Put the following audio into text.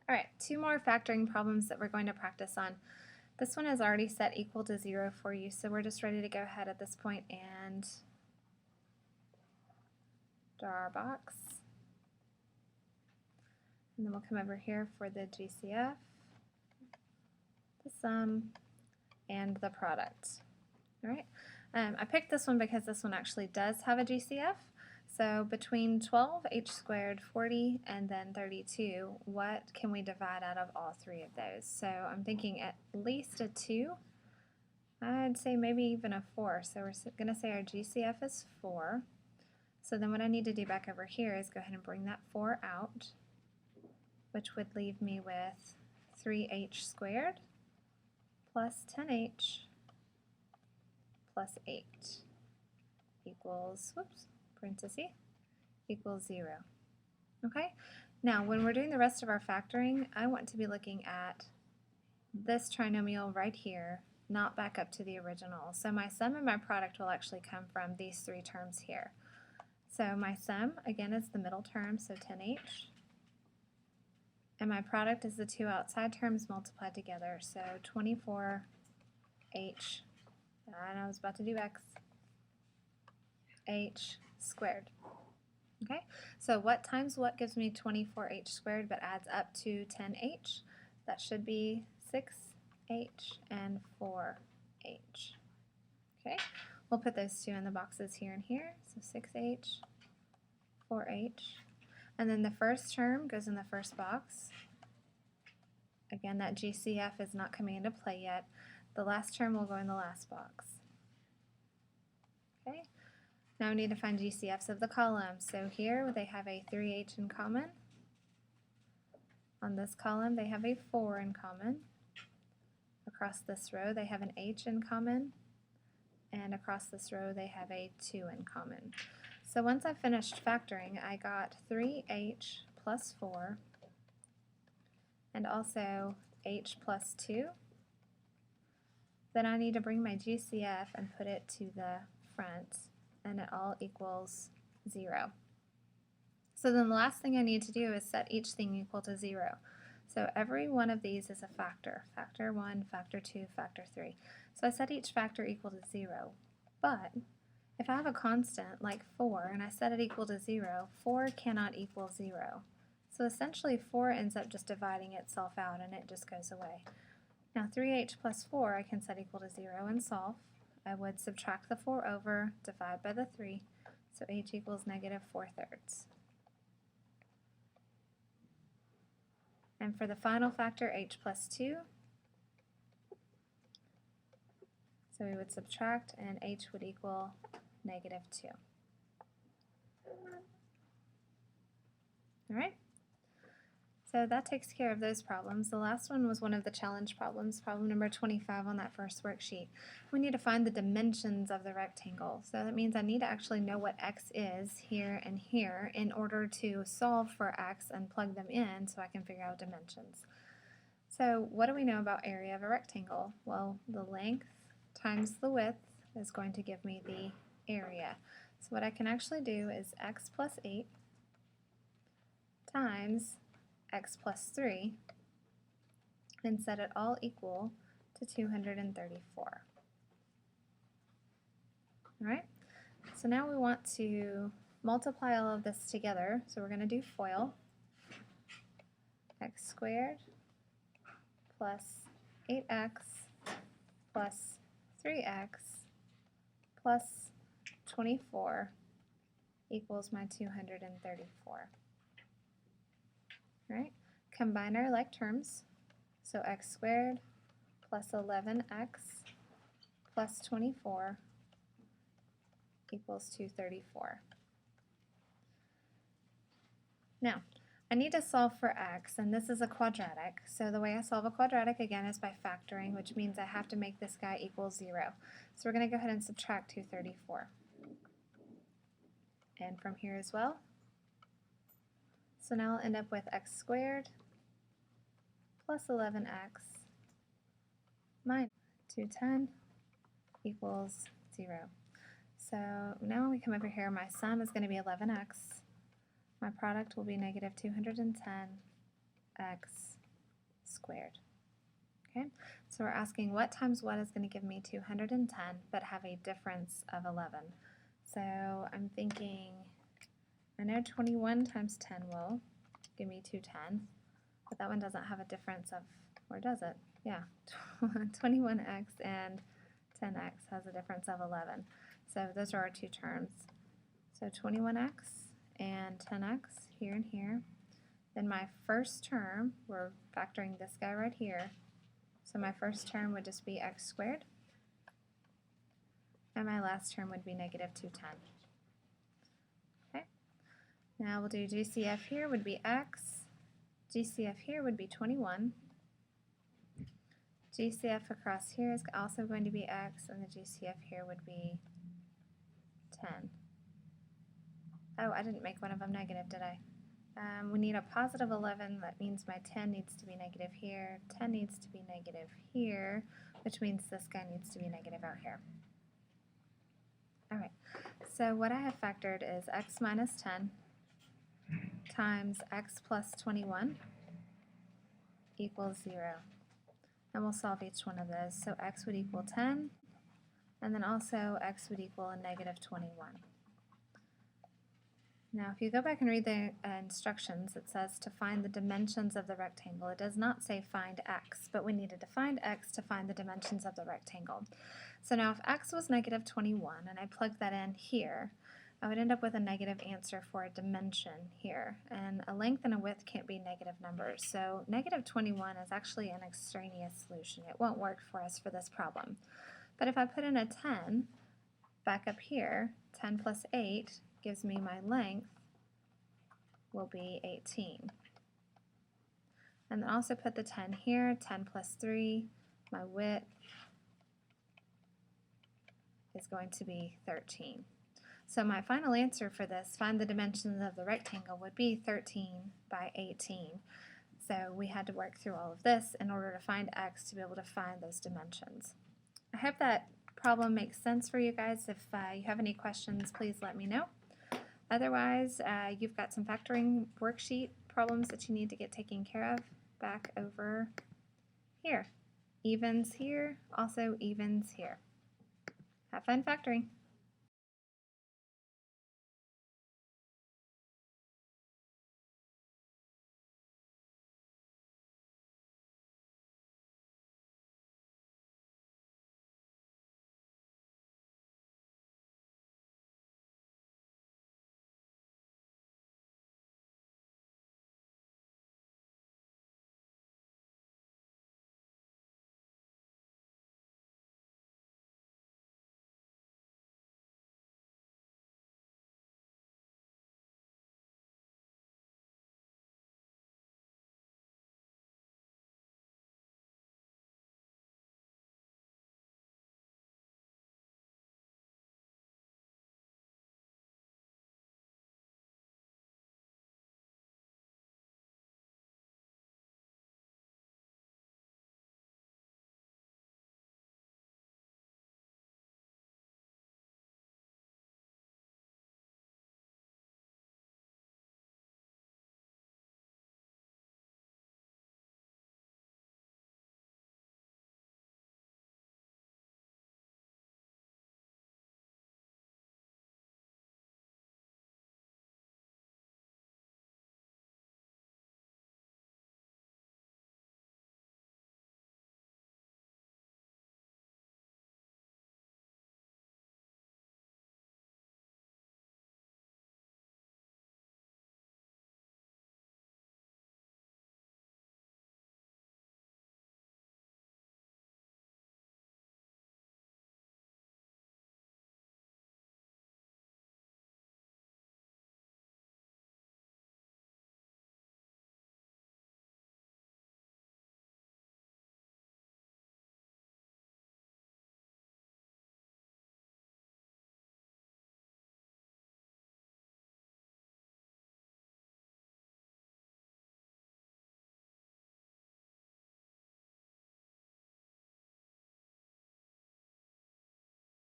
All right, two more factoring problems that we're going to practice on. This one is already set equal to 0 for you, so we're just ready to go ahead at this point and draw our box. And then we'll come over here for the GCF, the sum, and the product. All right. I picked this one because this one actually does have a GCF. So between 12, h squared, 40, and then 32, what can we divide out of all three of those? So I'm thinking at least a 2. I'd say maybe even a 4. So we're going to say our GCF is 4. So then what I need to do back over here is go ahead and bring that 4 out, which would leave me with 3h squared plus 10h plus 8 equals, whoops, parenthesis, equals 0. Okay? Now, when we're doing the rest of our factoring, I want to be looking at this trinomial right here, not back up to the original. So my sum and my product will actually come from these three terms here. So my sum, again, is the middle term, so 10h. And my product is the two outside terms multiplied together, so 24h, and I was about to do x, h squared. Okay, so what times what gives me 24h squared but adds up to 10h? That should be 6h and 4h. Okay, we'll put those two in the boxes here and here, so 6h, 4h. And then the first term goes in the first box. Again, that GCF is not coming into play yet. The last term will go in the last box. Okay. Now we need to find GCFs of the columns. So here they have a 3h in common. On this column they have a 4 in common. Across this row they have an h in common. And across this row they have a 2 in common. So once I finished factoring, I got 3h plus 4 and also h plus 2. Then I need to bring my GCF and put it to the front, and it all equals 0. So then the last thing I need to do is set each thing equal to 0. So every one of these is a factor. Factor 1, factor 2, factor 3. So I set each factor equal to 0. But if I have a constant like 4 and I set it equal to 0, 4 cannot equal 0. So essentially 4 ends up just dividing itself out and it just goes away. Now 3h plus 4 I can set equal to 0 and solve. I would subtract the 4 over, divide by the 3, so h equals negative 4/3. And for the final factor, h plus 2, so we would subtract and h would equal negative 2. All right? So that takes care of those problems. The last one was one of the challenge problems, problem number 25 on that first worksheet. We need to find the dimensions of the rectangle. So that means I need to actually know what x is here and here in order to solve for x and plug them in so I can figure out dimensions. So what do we know about area of a rectangle? Well, the length times the width is going to give me the area. So what I can actually do is x plus 8 times x plus 3 and set it all equal to 234. Alright, so now we want to multiply all of this together, so we're going to do FOIL. X squared plus 8x plus 3x plus 24 equals my 234. Right? Combine our like terms. So x squared plus 11x plus 24 equals 234. Now, I need to solve for x, and this is a quadratic. So the way I solve a quadratic, again, is by factoring, which means I have to make this guy equal 0. So we're going to go ahead and subtract 234. And from here as well. So now I'll end up with x squared plus 11x minus 210 equals 0. So now when we come over here, my sum is going to be 11x. My product will be negative 210. x squared. Okay, so we're asking what times what is going to give me 210 but have a difference of 11. So I'm thinking, I know 21 times 10 will give me 210, but that one doesn't have a difference of, or does it? Yeah, 21x and 10x has a difference of 11. So those are our two terms. So 21x and 10x here and here. Then my first term, we're factoring this guy right here. So my first term would just be x squared. And my last term would be negative 210. Okay. Now we'll do GCF here would be x. GCF here would be 21. GCF across here is also going to be x, and the GCF here would be 10. Oh, I didn't make one of them negative, did I? We need a positive 11. That means my 10 needs to be negative here. 10 needs to be negative here, which means this guy needs to be negative out here. All right, so what I have factored is x minus 10 times x plus 21 equals 0. And we'll solve each one of those. So x would equal 10, and then also x would equal a negative 21. Now if you go back and read the instructions, it says to find the dimensions of the rectangle. It does not say find x, but we needed to find x to find the dimensions of the rectangle. So now if x was negative 21 and I plugged that in here, I would end up with a negative answer for a dimension here. And a length and a width can't be negative numbers. So negative 21 is actually an extraneous solution. It won't work for us for this problem. But if I put in a 10 back up here, 10 plus 8 gives me my length will be 18. And then also put the 10 here, 10 plus 3, my width is going to be 13. So my final answer for this, find the dimensions of the rectangle, would be 13 by 18. So we had to work through all of this in order to find x to be able to find those dimensions. I hope that problem makes sense for you guys. If you have any questions, please let me know. Otherwise, you've got some factoring worksheet problems that you need to get taken care of back over here. Evens here, also evens here. Have fun factoring.